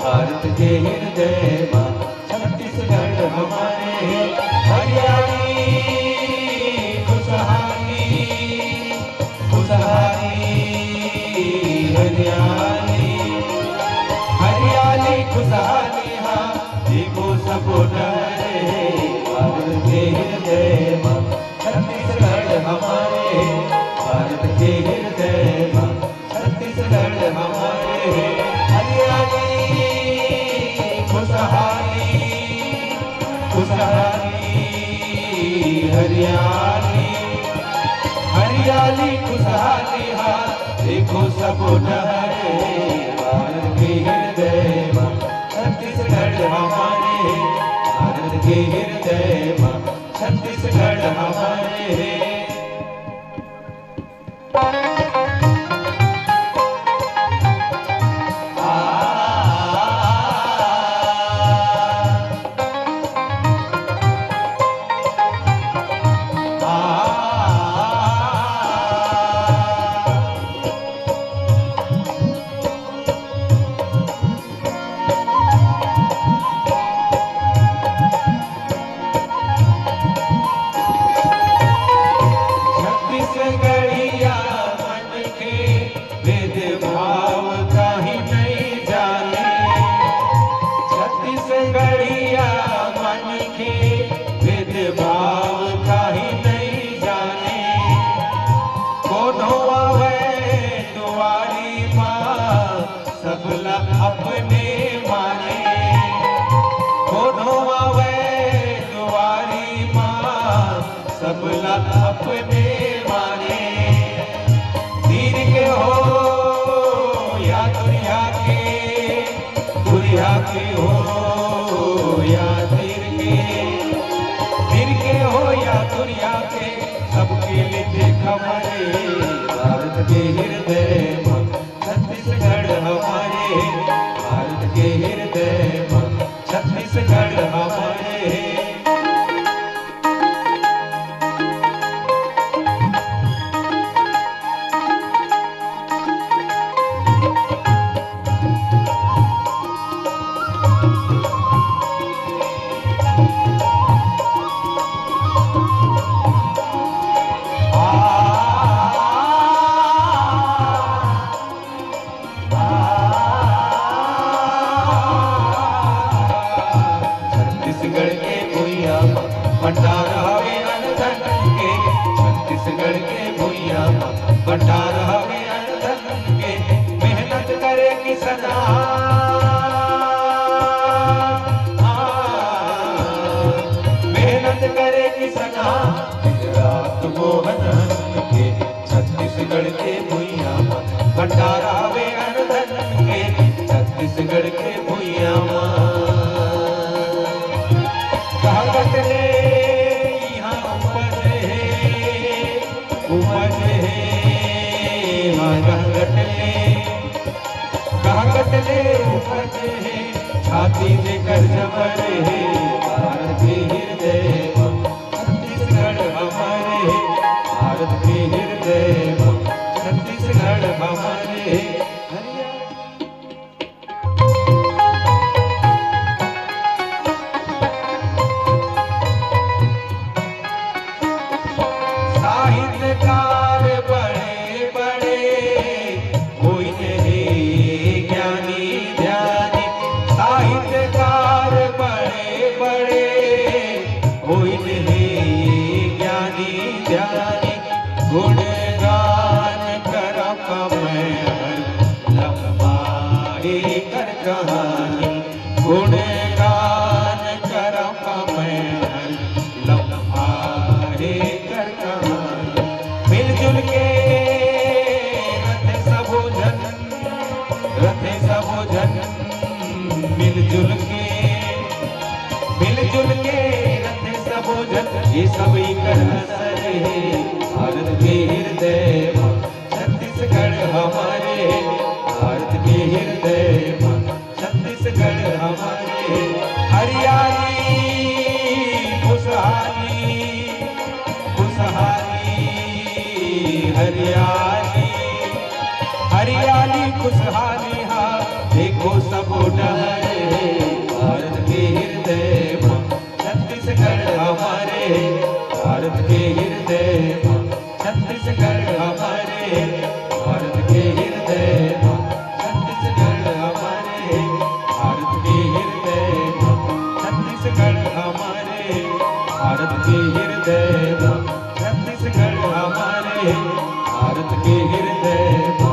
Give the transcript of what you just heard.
भारत के हृदय माँ छत्तीसगढ़ हमारे। हरियाली खुशहाली खुशहाली हरियाली हरियाली खुशहाली हाँ देखो सब डरे। भारत के हृदय माँ छत्तीसगढ़ हमारे। भारत के हृदय माँ छत्तीसगढ़ हमारे। हरियाली खुशहाली खुशहाली हरियाली हरियाली खुशहाली हाँ देखो सब डरे। भारत के हृदय माँ छत्तीसगढ़ हमारे। भारत के हृदय माँ छत्तीसगढ़ हमारे। अपने माने दोनों आवे दुआरी माँ सबला अपने माने। तीर के हो या दुनिया के हो या तीर के हो या दुनिया के सबके लिए खबरे। भारत के हृदय माँ छत्तीसगढ़ हमारे। भारत के हृदय माँ छत्तीसगढ़ हमारे। भंडार हवे अनधन के छत्तीसगढ़ के भूइया भंडार हवे अनधन के। मेहनत करे किसान मेहनत करे किसान रात मोहन के। छत्तीसगढ़ के भूइया भंडार हवे अनधन के छत्तीसगढ़ के भूइया छाती देकर जबर है। भारत के हृदय छत्तीसगढ़ हमारे। भारत के हृदय छत्तीसगढ़ हमारे। साहित्यकार बड़े बड़े कोई नहीं ज्ञानी ध्यानी। साहित्यकार बड़े बड़े कोई नहीं ज्ञानी ध्यानी। गुणगान कर कमर लंबाई कर कहानी। गुणगान कर कमर लंबाई कर कहानी। मिलजुल के रथे सबो जन मिलजुल के रथे सबो जन ये सब कर असर है। भारत के हृदय छत्तीसगढ़ हमारे। भारत के हृदय छत्तीसगढ़ हमारे। हरियाली खुशहाली खुशहाली हरियाली हरियाली खुशहाली हाँ देखो सब डरे। हृदय मां, छत्तीसगढ़ हमारे भारत के हृदय मां, छत्तीसगढ़ हमारे भारत के हृदय मां, छत्तीसगढ़ हमारे भारत के हृदय मां, छत्तीसगढ़ हमारे भारत के हृदय मां।